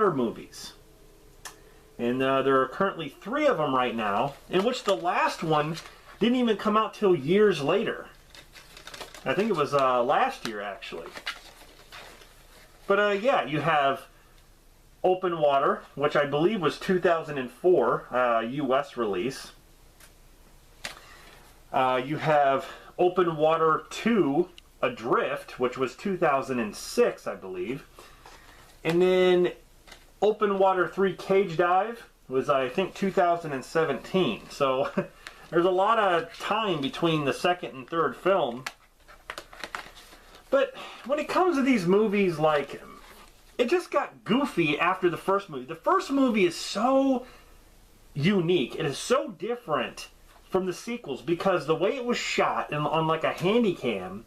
water movies. And there are currently 3 of them right now, in which the last one didn't even come out till years later. I think it was last year, actually. But yeah, you have Open Water, which I believe was 2004 US release. You have Open Water 2 Adrift, which was 2006, I believe. And then Open Water 3 Cage Dive was, I think, 2017. So there's a lot of time between the second and third film. But when it comes to these movies, like, it just got goofy after the first movie. The first movie is so unique. It is so different from the sequels because the way it was shot on like a handy cam,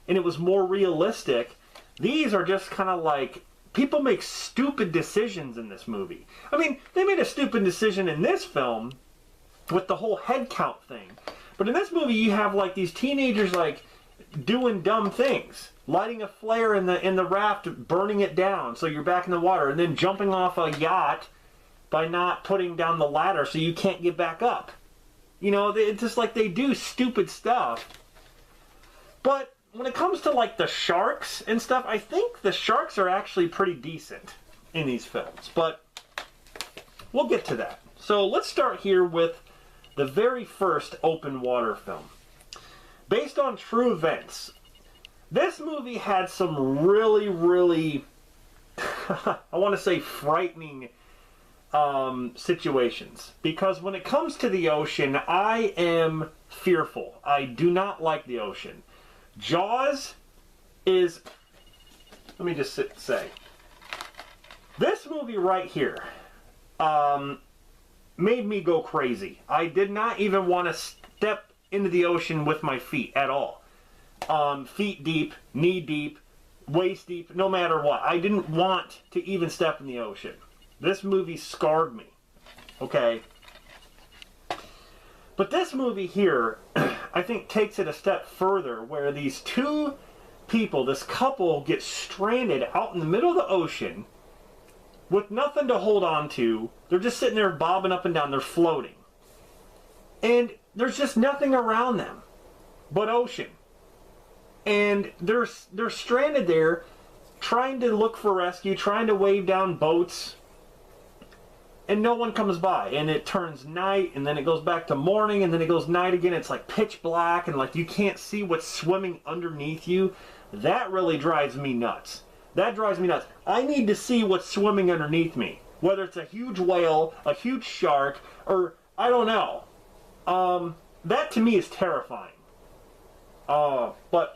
and it was more realistic. These are just kind of like, people make stupid decisions in this movie. I mean, they made a stupid decision in this film with the whole head count thing. But in this movie, you have like these teenagers like doing dumb things. Lighting a flare in the raft, burning it down so you're back in the water, and then jumping off a yacht by not putting down the ladder so you can't get back up. You know, it's just like they do stupid stuff. But when it comes to like the sharks and stuff, I think the sharks are actually pretty decent in these films. But we'll get to that. So let's start here with the very first Open Water film. Based on true events, this movie had some really, really, I want to say frightening situations. Because when it comes to the ocean, I am fearful. I do not like the ocean. Jaws is, let me just say, this movie right here made me go crazy. I did not even want to step into the ocean with my feet at all. Feet deep, knee deep, waist deep, no matter what. I didn't want to even step in the ocean. This movie scarred me. Okay? But this movie here, I think, takes it a step further, where these 2 people, this couple, get stranded out in the middle of the ocean with nothing to hold on to. They're just sitting there bobbing up and down. They're floating. And there's just nothing around them but ocean. And they're stranded there, trying to look for rescue, trying to wave down boats, and no one comes by. And it turns night, and then it goes back to morning, and then it goes night again. It's like pitch black, and like you can't see what's swimming underneath you. That really drives me nuts. That drives me nuts. I need to see what's swimming underneath me. Whether it's a huge whale, a huge shark, or I don't know. That to me is terrifying. But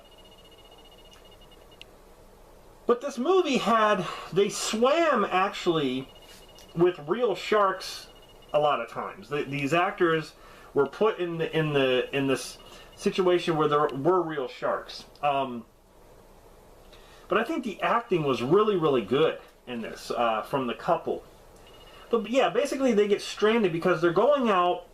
this movie they swam actually with real sharks a lot of times. These actors were put in this situation where there were real sharks. But I think the acting was really, really good in this from the couple. But yeah, basically they get stranded because they're going out.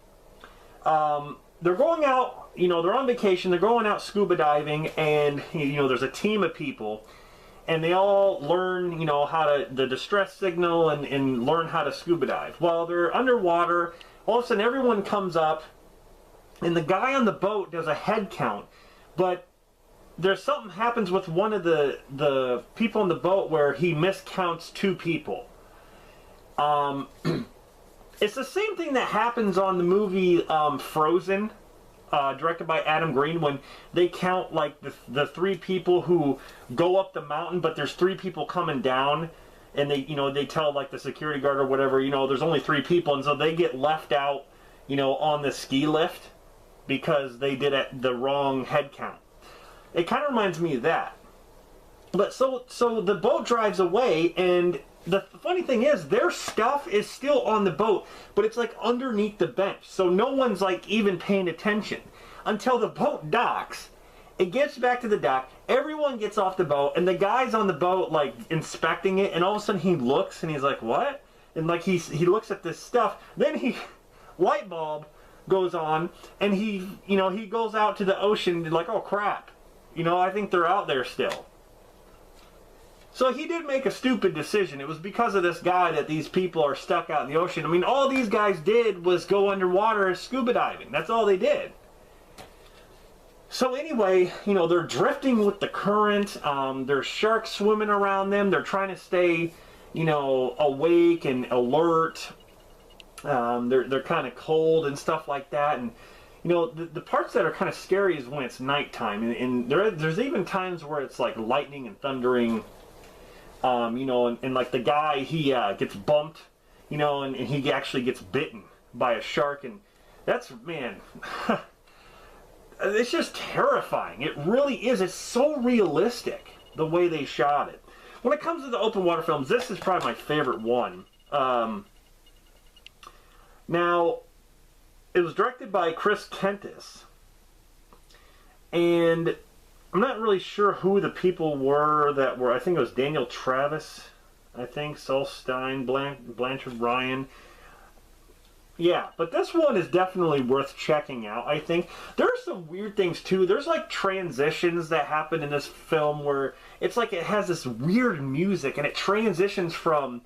You know, they're on vacation. They're going out scuba diving, and you know, there's a team of people. And they all learn, you know, the distress signal and learn how to scuba dive. While they're underwater, all of a sudden everyone comes up, and the guy on the boat does a head count. But there's something happens with one of the people on the boat where he miscounts 2 people. It's the same thing that happens on the movie Frozen, directed by Adam Green, when they count like the 3 people who go up the mountain, but there's 3 people coming down, and they tell like the security guard or whatever, you know, there's only 3 people, and so they get left out, you know, on the ski lift because they did the wrong head count. It kind of reminds me of that. But so the boat drives away, and the funny thing is, their stuff is still on the boat, but it's like underneath the bench, so no one's like even paying attention until the boat docks. It gets back to the dock, everyone gets off the boat, and the guy's on the boat like inspecting it, and all of a sudden he looks and he's like, what? And like he looks at this stuff, then light bulb goes on, and he goes out to the ocean like, oh crap, you know, I think they're out there still. So he did make a stupid decision. It was because of this guy that these people are stuck out in the ocean. I mean, all these guys did was go underwater scuba diving. That's all they did. So anyway, you know, they're drifting with the current. There's sharks swimming around them. They're trying to stay, you know, awake and alert. They're kind of cold and stuff like that. And, you know, the parts that are kind of scary is when it's nighttime. And there's even times where it's like lightning and thundering. You know, and like the guy, he gets bumped, you know, and he actually gets bitten by a shark. And that's, man, it's just terrifying. It really is. It's so realistic, the way they shot it. When it comes to the open water films, this is probably my favorite one. Now, it was directed by Chris Kentis. And I'm not really sure who the people were that were. I think it was Daniel Travis. I think Saul Stein, Blanchard Ryan. Yeah, but this one is definitely worth checking out, I think. There are some weird things, too. There's, like, transitions that happen in this film where it's like it has this weird music, and it transitions from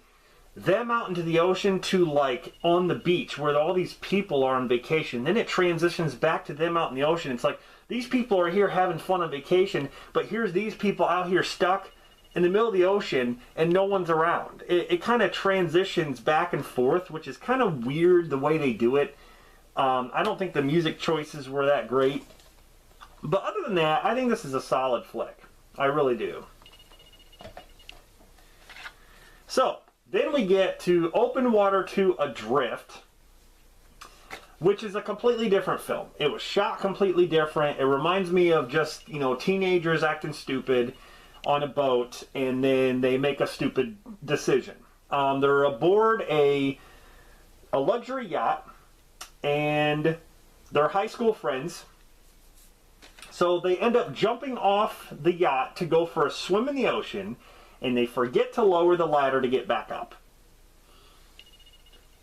them out into the ocean to, like, on the beach where all these people are on vacation. Then it transitions back to them out in the ocean. It's like, these people are here having fun on vacation, but here's these people out here stuck in the middle of the ocean and no one's around. It kind of transitions back and forth, which is kind of weird the way they do it. I don't think the music choices were that great. But other than that, I think this is a solid flick. I really do. So, then we get to Open Water 2 Adrift, which is a completely different film. It was shot completely different. It reminds me of just, you know, teenagers acting stupid on a boat, and then they make a stupid decision. They're aboard a luxury yacht, and they're high school friends. So they end up jumping off the yacht to go for a swim in the ocean, and they forget to lower the ladder to get back up.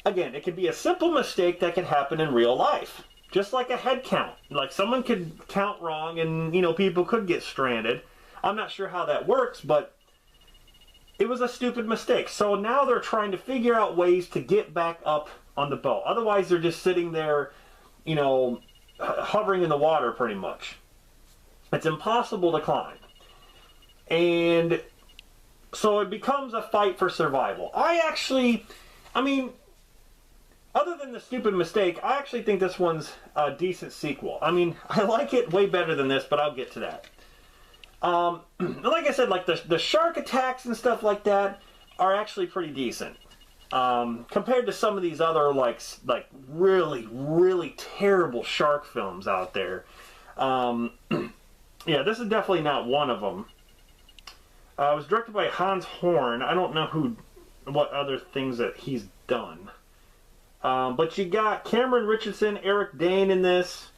Again, it could be a simple mistake that could happen in real life. Just like a head count. Like someone could count wrong and, you know, people could get stranded. I'm not sure how that works, but it was a stupid mistake. So now they're trying to figure out ways to get back up on the boat. Otherwise, they're just sitting there, you know, hovering in the water pretty much. It's impossible to climb. And so it becomes a fight for survival. I mean, other than the stupid mistake, I actually think this one's a decent sequel. I mean, I like it way better than this, but I'll get to that. Like I said, like the shark attacks and stuff like that are actually pretty decent. Compared to some of these other like really, really terrible shark films out there. Yeah, this is definitely not one of them. It was directed by Hans Horn. I don't know what other things that he's done. But you got Cameron Richardson, Eric Dane in this,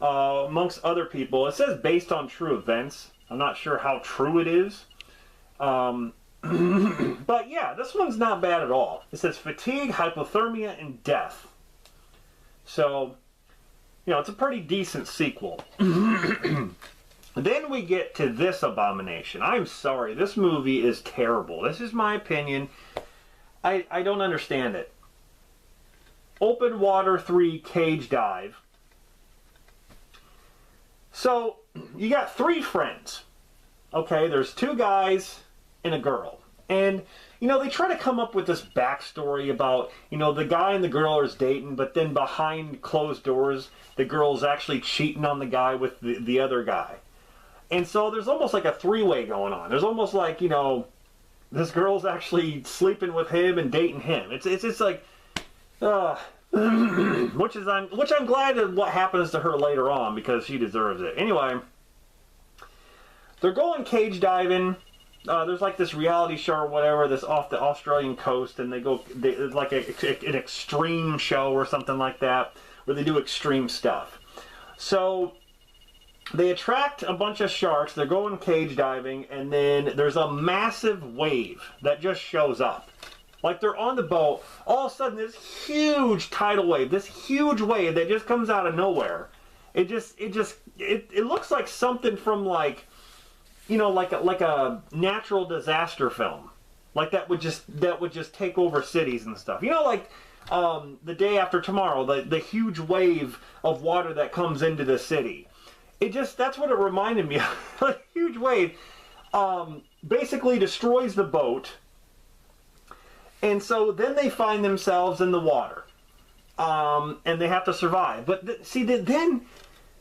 amongst other people. It says based on true events. I'm not sure how true it is. But yeah, this one's not bad at all. It says fatigue, hypothermia, and death. So, you know, it's a pretty decent sequel. Then we get to this abomination. I'm sorry, this movie is terrible. This is my opinion. I don't understand it. Open Water 3 Cage Dive. So, you got 3 friends. Okay, there's 2 guys and a girl. And, you know, they try to come up with this backstory about, you know, the guy and the girl are dating, but then behind closed doors, the girl's actually cheating on the guy with the other guy. And so there's almost like a 3-way going on. There's almost like, you know, this girl's actually sleeping with him and dating him. It's just like, which I'm glad of what happens to her later on because she deserves it. Anyway, they're going cage diving. There's like this reality show or whatever that's off the Australian coast, and it's like an extreme show or something like that where they do extreme stuff. So they attract a bunch of sharks. They're going cage diving, and then there's a massive wave that just shows up. Like they're on the boat, all of a sudden this huge tidal wave, this huge wave that just comes out of nowhere. It looks like something from like you know, like a natural disaster film, like that would just take over cities and stuff. You know, like The Day After Tomorrow, the huge wave of water that comes into the city. That's what it reminded me of. A huge wave basically destroys the boat, and so then they find themselves in the water, and they have to survive. But then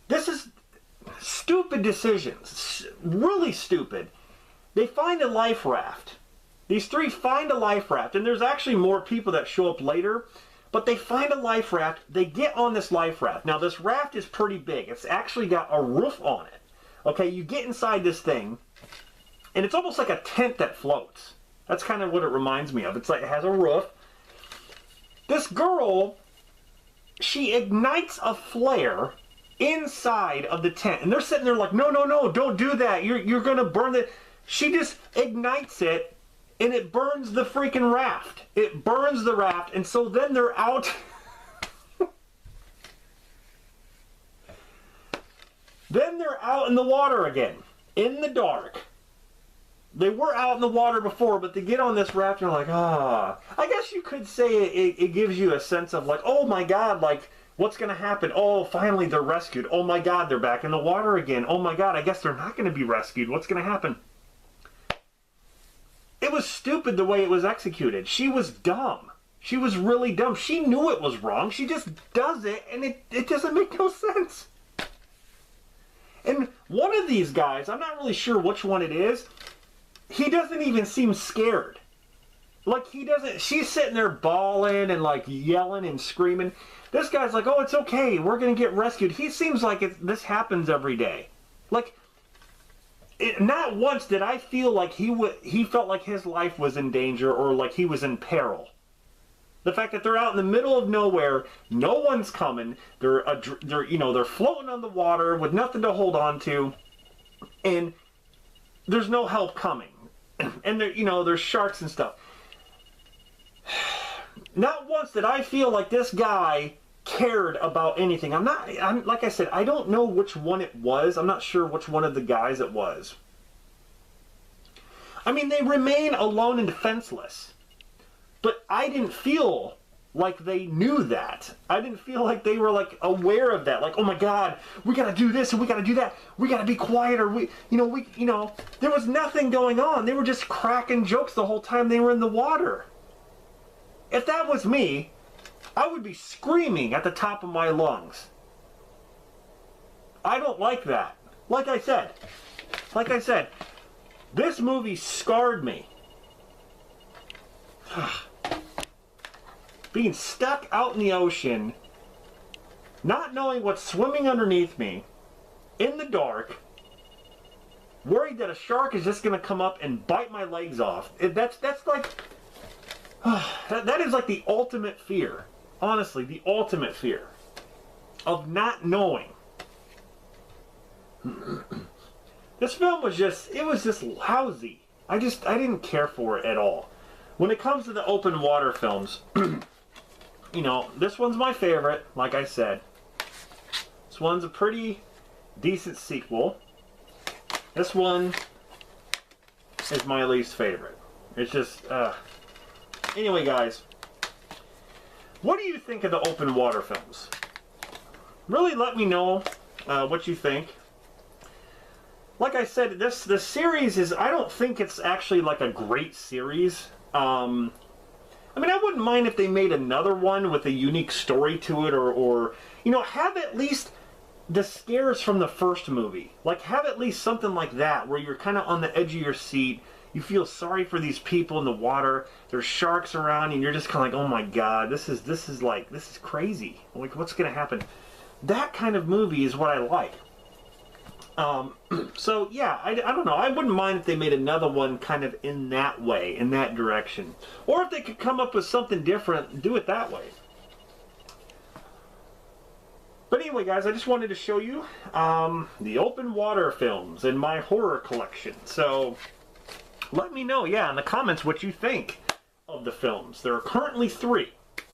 this is stupid decisions, really stupid. They find a life raft. These three find a life raft, and there's actually more people that show up later, but they find a life raft. They get on this life raft. Now, this raft is pretty big. It's actually got a roof on it. Okay, you get inside this thing, and it's almost like a tent that floats. That's kind of what it reminds me of. It's like it has a roof. This girl, she ignites a flare inside of the tent, and they're sitting there like, no, don't do that. You're gonna burn it. She just ignites it, and it burns the freaking raft. It burns the raft, and so then they're out. Then they're out in the water again, in the dark. They were out in the water before, but they get on this raft and they're like, ah. I guess you could say it gives you a sense of like, oh my God, like, what's going to happen? Oh, finally they're rescued. Oh my God, they're back in the water again. Oh my God, I guess they're not going to be rescued. What's going to happen? It was stupid the way it was executed. She was dumb. She was really dumb. She knew it was wrong. She just does it, and it doesn't make no sense. And one of these guys, I'm not really sure which one it is, he doesn't even seem scared. Like, he doesn't, she's sitting there bawling and like yelling and screaming. This guy's like, oh, it's okay, we're going to get rescued. He seems like this happens every day. Like, not once did I feel like he felt like his life was in danger or like he was in peril. The fact that they're out in the middle of nowhere, no one's coming, they're floating on the water with nothing to hold on to, and there's no help coming. And there's sharks and stuff. Not once did I feel like this guy cared about anything. I'm like I said, I don't know which one it was. I'm not sure which one of the guys it was. I mean, they remain alone and defenseless. But I didn't feel like they knew that. I didn't feel like they were like aware of that. Like, oh my God, we gotta do this and we gotta do that. We gotta be quiet, or there was nothing going on. They were just cracking jokes the whole time they were in the water. If that was me, I would be screaming at the top of my lungs. I don't like that. Like I said, this movie scarred me. Being stuck out in the ocean, not knowing what's swimming underneath me, in the dark, worried that a shark is just going to come up and bite my legs off. That's like, that is like the ultimate fear. Honestly, the ultimate fear of not knowing. This film was just lousy. I didn't care for it at all. When it comes to the open water films, this one's my favorite, like I said. This one's a pretty decent sequel. This one is my least favorite. It's just, Anyway, guys, what do you think of the open water films? Really let me know what you think. Like I said, the series is, I don't think it's actually like a great series. I mean, I wouldn't mind if they made another one with a unique story to it, or have at least the scares from the first movie. Like, have at least something like that, where you're kind of on the edge of your seat. You feel sorry for these people in the water. There's sharks around, and you're just kind of like, oh my God, this is crazy. Like, what's going to happen? That kind of movie is what I like. So yeah, I don't know. I wouldn't mind if they made another one kind of in that way, in that direction. Or if they could come up with something different, do it that way. But anyway, guys, I just wanted to show you the open water films in my horror collection. So let me know, in the comments what you think of the films. There are currently 3.